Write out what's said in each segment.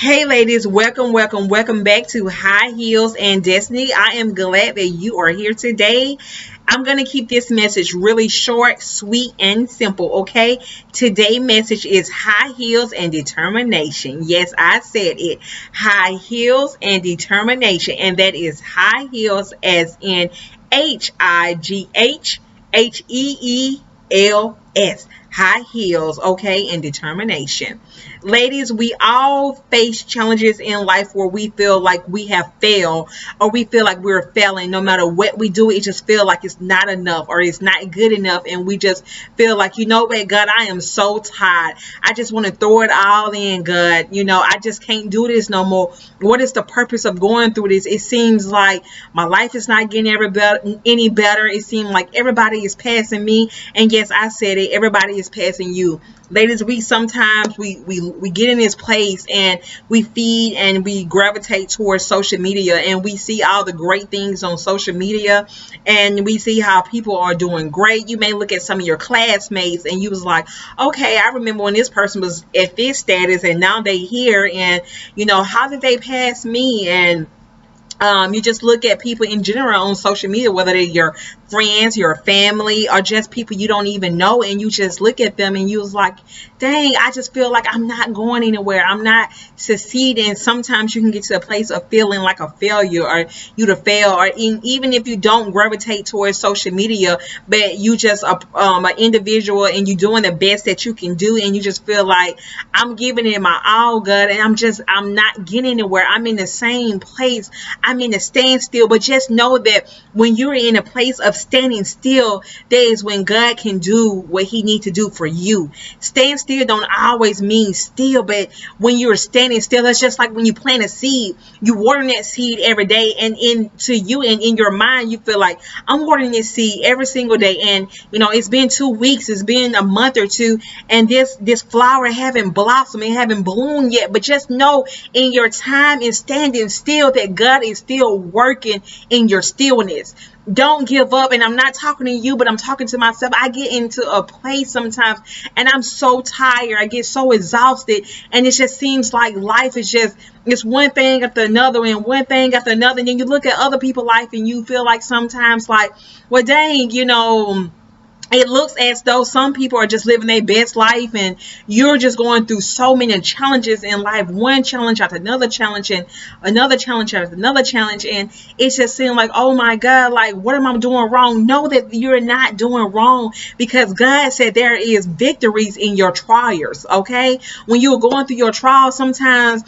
Hey ladies, welcome back to High Heels and Destiny. I am glad that you are here today. I'm going to keep this message really short, sweet, and simple, okay? Today's message is high heels and determination. Yes, I said it. High heels and determination. And that is high heels as in HIGHHEELS. High heels, okay, and determination. Ladies, we all face challenges in life where we feel like we have failed or we feel like we're failing. No matter what we do, it just feel like it's not enough or it's not good enough. And we just feel like, you know what, God, I am so tired. I just want to throw it all in, God. I just can't do this no more. What is the purpose of going through this? It seems like my life is not getting any better. It seems like everybody is passing me. And yes, I said it. Everybody is passing you. Ladies, we sometimes we get in this place and we feed and we gravitate towards social media and we see all the great things on social media and we see how people are doing great. You may look at some of your classmates and you was like, okay, I remember when this person was at this status and now they here, and how did they pass me? And you just look at people in general on social media, whether they're your friends, your family, or just people you don't even know, and you just look at them and you was like, dang, I just feel like I'm not going anywhere. I'm not succeeding. Sometimes you can get to a place of feeling like a failure or you to fail, or even if you don't gravitate towards social media, but you just an individual and you doing the best that you can do, and you just feel like I'm giving it my all, God, and I'm not getting anywhere. I'm in the same place. I'm in a standstill. But just know that when you're in a place of standing still, that is when God can do what he needs to do for you. Stand still don't always mean still, but when you're standing still, it's just like when you plant a seed, you watering that seed every day, and in your mind you feel like I'm watering this seed every single day, and it's been 2 weeks, it's been a month or two, and this flower haven't blossomed, it haven't bloomed yet. But just know in your time in standing still that God is still working in your stillness. Don't give up. And I'm not talking to you, but I'm talking to myself. I get into a place sometimes and I'm so tired. I get so exhausted, and it just seems like life is it's one thing after another and one thing after another. And then you look at other people's life and you feel like sometimes like, well, dang, it looks as though some people are just living their best life and you're just going through so many challenges in life, one challenge after another challenge and another challenge after another challenge. And it just seems like, oh my God, like, what am I doing wrong? Know that you're not doing wrong, because God said there is victories in your trials, okay? When you're going through your trials, sometimes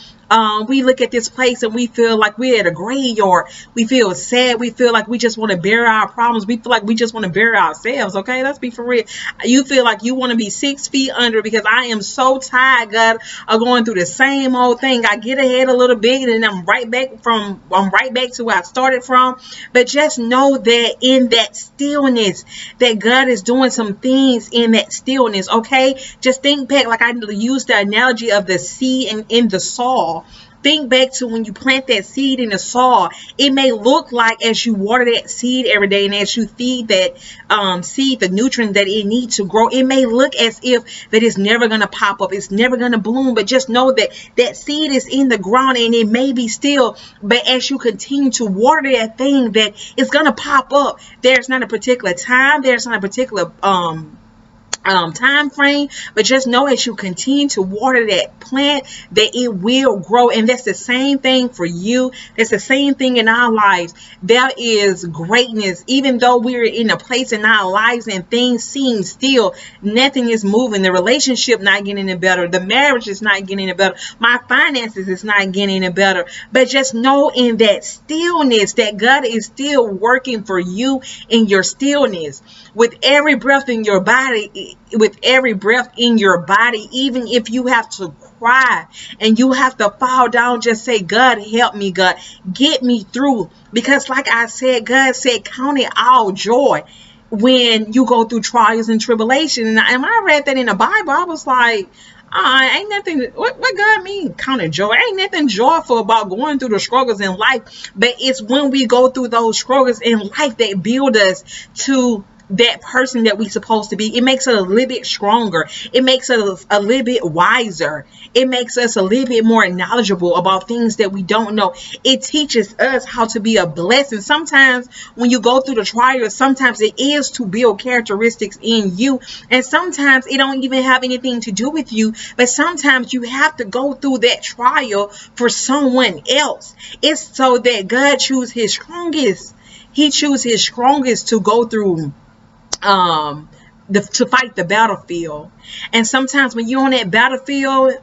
we look at this place and we feel like we're at a graveyard. We feel sad. We feel like we just want to bury our problems. We feel like we just want to bury ourselves. Okay, let's be for real. You feel like you want to be 6 feet under, because I am so tired, God, of going through the same old thing. I get ahead a little bit and I'm right back to where I started from. But just know that in that stillness, that God is doing some things in that stillness. Okay, just think back, like I used the analogy of the seed and in the soil. Think back to when you plant that seed in the soil. It may look like, as you water that seed every day and as you feed that seed the nutrients that it needs to grow, it may look as if that it's never going to pop up, it's never going to bloom. But just know that that seed is in the ground and it may be still, but as you continue to water that thing, that it's going to pop up. There's not a particular time, there's not a particular time frame, but just know as you continue to water that plant, that it will grow. And that's the same thing for you. That's the same thing in our lives. There is greatness, even though we're in a place in our lives and things seem still, nothing is moving. The relationship not getting any better, the marriage is not getting any better, my finances is not getting any better. But just know in that stillness that God is still working for you in your stillness. With every breath in your body, even if you have to cry and you have to fall down, just say, God, help me, God, get me through. Because like I said, God said, count it all joy when you go through trials and tribulation. And I read that in the Bible, I was like, ain't nothing, what God mean count it joy? Ain't nothing joyful about going through the struggles in life. But it's when we go through those struggles in life that build us to that person that we supposed to be. It makes us a little bit stronger. It makes us a little bit wiser. It makes us a little bit more knowledgeable about things that we don't know. It teaches us how to be a blessing. Sometimes when you go through the trials, sometimes it is to build characteristics in you, and sometimes it don't even have anything to do with you, but sometimes you have to go through that trial for someone else. It's so that God chooses his strongest. He chooses his strongest to go through to fight the battlefield. And sometimes when you're on that battlefield,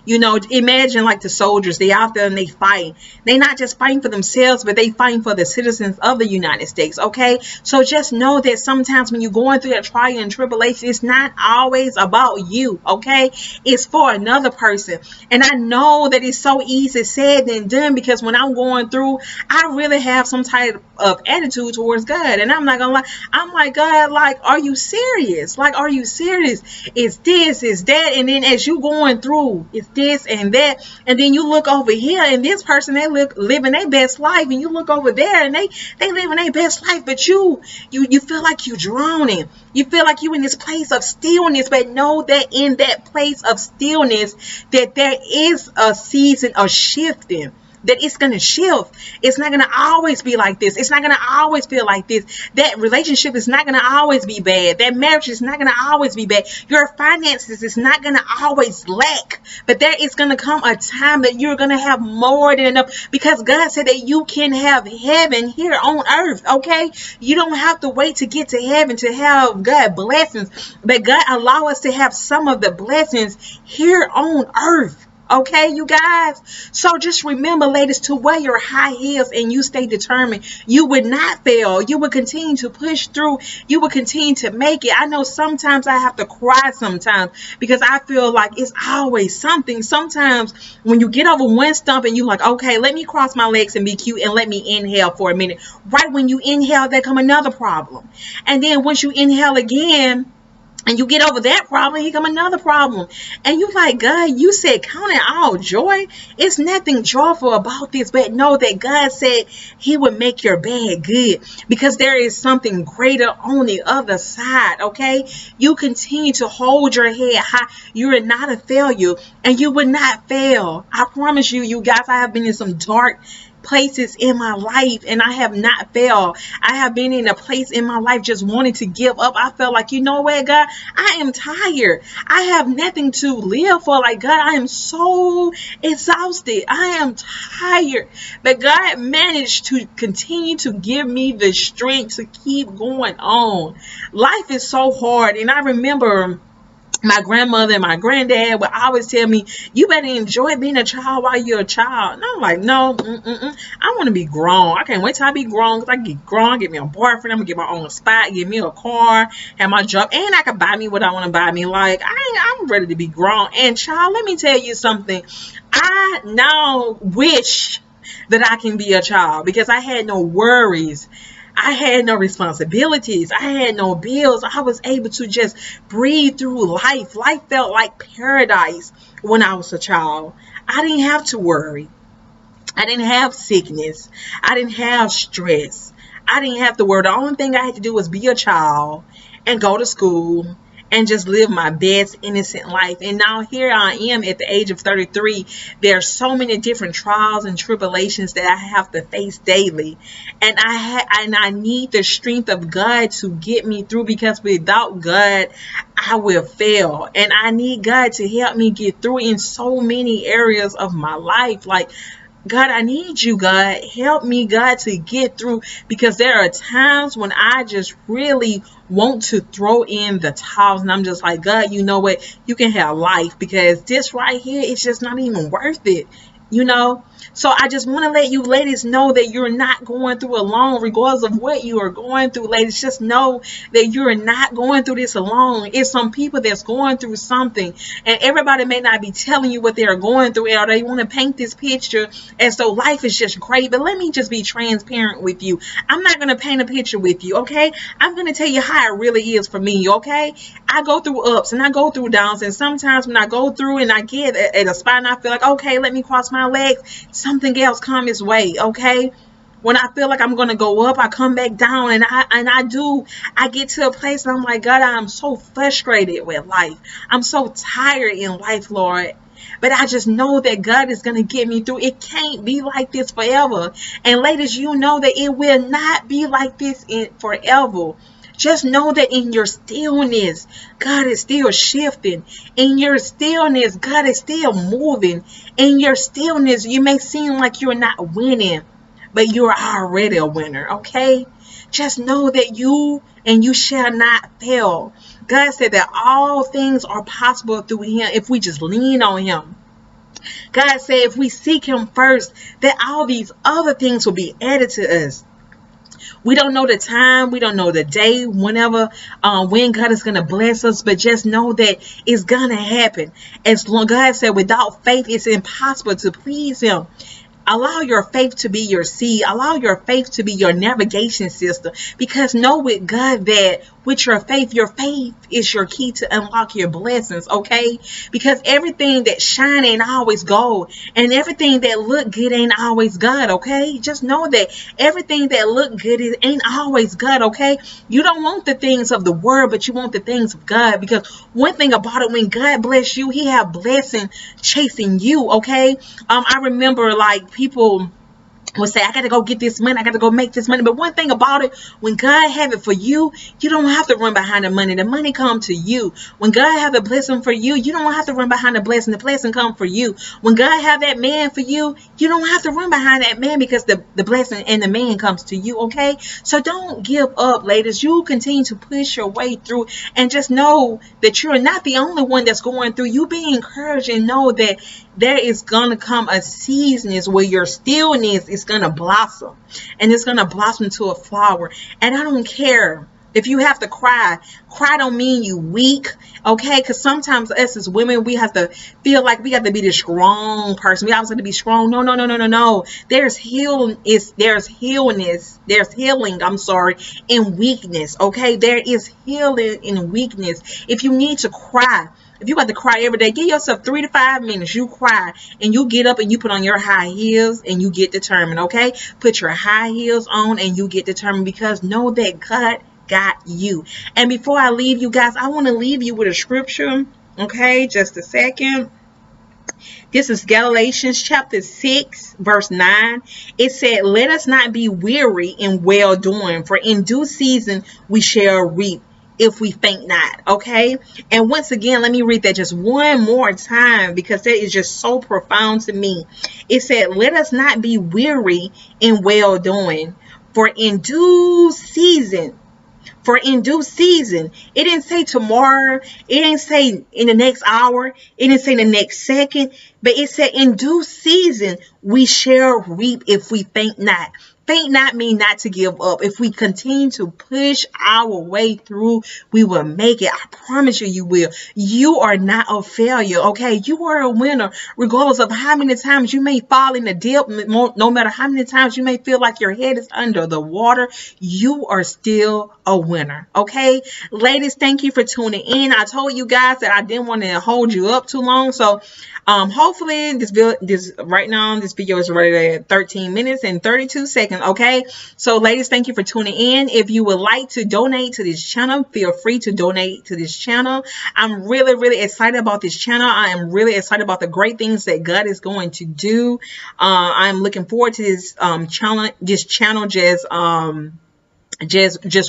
you know, imagine like the soldiers, they out there and they fight. They not just fighting for themselves, but they fighting for the citizens of the United States, okay? So just know that sometimes when you're going through that trial and tribulation, it's not always about you, okay? It's for another person. And I know that it's so easy said than done, because when I'm going through, I really have some type of attitude towards God. And I'm not gonna lie, I'm like, God, like, are you serious? Like, are you serious? It's this, it's that. And then as you going through, it's this and that, and then you look over here and this person, they living their best life, and you look over there and they living their best life, but you feel like you drowning. You feel like you in this place of stillness, but know that in that place of stillness that there is a season of shifting. That it's going to shift. It's not going to always be like this. It's not going to always feel like this. That relationship is not going to always be bad. That marriage is not going to always be bad. Your finances is not going to always lack. But there is going to come a time that you're going to have more than enough, because God said that you can have heaven here on earth, okay? You don't have to wait to get to heaven to have God blessings. But God allow us to have some of the blessings here on earth. Okay, you guys. So just remember, ladies, to wear your high heels and you stay determined. You would not fail. You would continue to push through. You would continue to make it. I know sometimes I have to cry sometimes because I feel like it's always something. Sometimes when you get over one stump and you're like, okay, let me cross my legs and be cute and let me inhale for a minute. Right when you inhale, there come another problem. And then once you inhale again, and you get over that problem, here come another problem. And you like, God, you said count it all joy. It's nothing joyful about this, but know that God said he would make your bad good, because there is something greater on the other side, okay? You continue to hold your head high. You are not a failure, and you will not fail. I promise you, you guys, I have been in some dark places in my life and I have not failed. I have been in a place in my life just wanting to give up. I felt like, you know what, God, I am tired. I have nothing to live for. Like, God, I am so exhausted. I am tired. But God managed to continue to give me the strength to keep going on. Life is so hard. And I remember my grandmother and my granddad would always tell me, you better enjoy being a child while you're a child. And I'm like, no, I want to be grown. I can't wait till I be grown, because I get grown, get me a boyfriend, I'm going to get my own spot, get me a car, have my job, and I can buy me what I want to buy me. Like, I'm ready to be grown. And child, let me tell you something. I now wish that I can be a child, because I had no worries. I had no responsibilities. I had no bills. I was able to just breathe through life. Life felt like paradise when I was a child. I didn't have to worry. I didn't have sickness. I didn't have stress. I didn't have to worry. The only thing I had to do was be a child and go to school and just live my best innocent life. And now here I am at the age of 33. There are so many different trials and tribulations that I have to face daily. And I need the strength of God to get me through, because without God, I will fail. And I need God to help me get through in so many areas of my life. Like, God, I need you, God. Help me, God, to get through, because there are times when I just really want to throw in the towels, and I'm just like, God, you know what? You can have life, because this right here, it's just not even worth it, you know? So I just want to let you ladies know that you're not going through alone, regardless of what you are going through. Ladies, just know that you're not going through this alone. It's some people that's going through something, and everybody may not be telling you what they're going through, or they want to paint this picture as though life is just great. But let me just be transparent with you. I'm not going to paint a picture with you, okay? I'm going to tell you how it really is for me, okay? I go through ups and I go through downs, and sometimes when I go through and I get at a spot and I feel like, okay, let me cross my legs, something else come his way, okay? When I feel like I'm gonna go up, I come back down, and I get to a place and I'm like, God, I'm so frustrated with life. I'm so tired in life, Lord. But I just know that God is gonna get me through. It can't be like this forever. And ladies, you know that it will not be like this forever. Just know that in your stillness, God is still shifting. In your stillness, God is still moving. In your stillness, you may seem like you're not winning, but you're already a winner, okay? Just know that you shall not fail. God said that all things are possible through him if we just lean on him. God said if we seek him first, that all these other things will be added to us. We don't know the time. We don't know the day, when God is going to bless us. But just know that it's going to happen. As long God said, without faith, it's impossible to please him. Allow your faith to be your seed. Allow your faith to be your navigation system. Because know with God that with your faith is your key to unlock your blessings, okay? Because everything that shine ain't always gold. And everything that look good ain't always God, okay? Just know that everything that look good ain't always God, okay? You don't want the things of the world, but you want the things of God. Because one thing about it, when God bless you, he have blessing chasing you, okay? I remember like people would say, I got to go get this money. I got to go make this money. But one thing about it, when God have it for you, you don't have to run behind the money. The money come to you. When God have a blessing for you, you don't have to run behind the blessing. The blessing come for you. When God have that man for you, you don't have to run behind that man because the blessing and the man comes to you, okay? So don't give up, ladies. You continue to push your way through and just know that you're not the only one that's going through. You be encouraged and know that there is going to come a season where your stillness is going to blossom, and it's going to blossom into a flower. And I don't care if you have to cry. Cry don't mean you weak, okay? Because sometimes us as women, we have to feel like we have to be the strong person. We always have to be strong. No. There's healing. There's healing. I'm sorry, in weakness, okay? There is healing in weakness. If you need to cry, if you got to cry every day, give yourself 3 to 5 minutes. You cry and you get up and you put on your high heels and you get determined, okay? Put your high heels on and you get determined, because know that God got you. And before I leave you guys, I want to leave you with a scripture, okay? Just a second. This is Galatians chapter 6, verse 9. It said, let us not be weary in well doing, for in due season we shall reap if we faint not, okay? And once again, let me read that just one more time, because that is just so profound to me. It said, let us not be weary in well doing, for in due season, it didn't say tomorrow, it didn't say in the next hour, it didn't say in the next second, but it said in due season we shall reap if we faint not. Faint not mean not to give up. If we continue to push our way through, we will make it. I promise you, you will. You are not a failure, okay? You are a winner, regardless of how many times you may fall in the dip. No matter how many times you may feel like your head is under the water, you are still a winner, okay? Ladies, thank you for tuning in. I told you guys that I didn't want to hold you up too long, so hopefully this video is right at 13 minutes and 32 seconds, okay? So ladies, thank you for tuning in. If you would like to donate to this channel, feel free to donate to this channel. I'm really excited about this channel. I am really excited about the great things that God is going to do. I'm looking forward to this channel just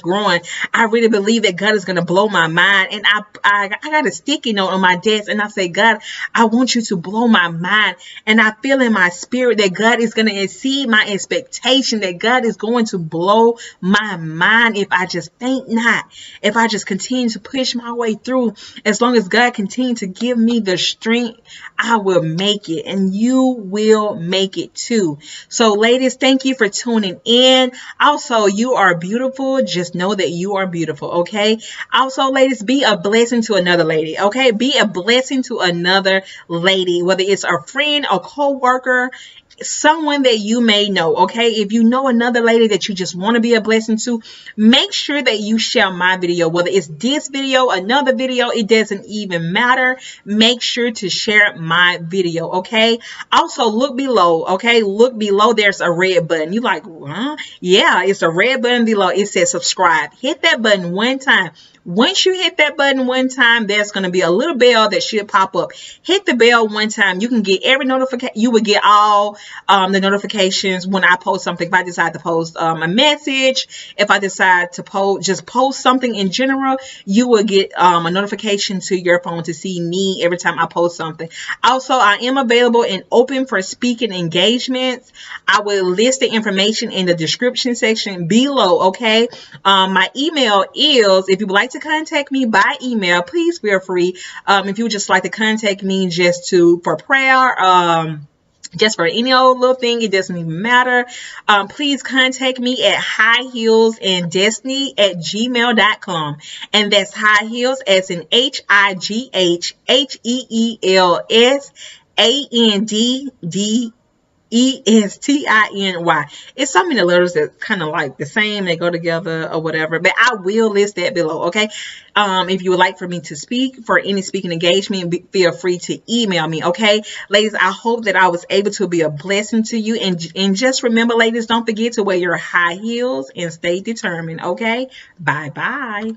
growing. I really believe that God is going to blow my mind. And I got a sticky note on my desk, and I say, God, I want you to blow my mind. And I feel in my spirit that God is going to exceed my expectation, that God is going to blow my mind if I just faint not, if I just continue to push my way through. As long as God continues to give me the strength, I will make it, and you will make it too. So ladies, thank you for tuning in. Also, you are beautiful. Just know that you are beautiful, okay? Also, ladies, be a blessing to another lady, okay? Be a blessing to another lady, whether it's a friend, a co-worker, someone that you may know, okay? If you know another lady that you just want to be a blessing to, make sure that you share my video, whether it's this video, another video, it doesn't even matter. Make sure to share my video, okay? Also, look below, okay? Look below, there's a red button. You like, huh? Yeah, it's a red button below. It says subscribe. Hit that button one time. Once you hit that button one time, there's going to be a little bell that should pop up. Hit the bell one time. You can get every notification. You will get all the notifications when I post something. If I decide to post a message, if I decide to post something in general, you will get a notification to your phone to see me every time I post something. Also, I am available and open for speaking engagements. I will list the information in the description section below, okay? My email is, if you would like to contact me by email, please feel free. If you would just like to contact me just for prayer, just for any old little thing, it doesn't even matter. Please contact me at hhdestiny@gmail.com. And that's high heels as in HIGHHEELSANDDESTINY. It's so many letters that kind of like the same, they go together or whatever, but I will list that below, okay? If you would like for me to speak for any speaking engagement, feel free to email me, okay? Ladies, I hope that I was able to be a blessing to you, and just remember, ladies, don't forget to wear your high heels and stay determined, okay? Bye bye.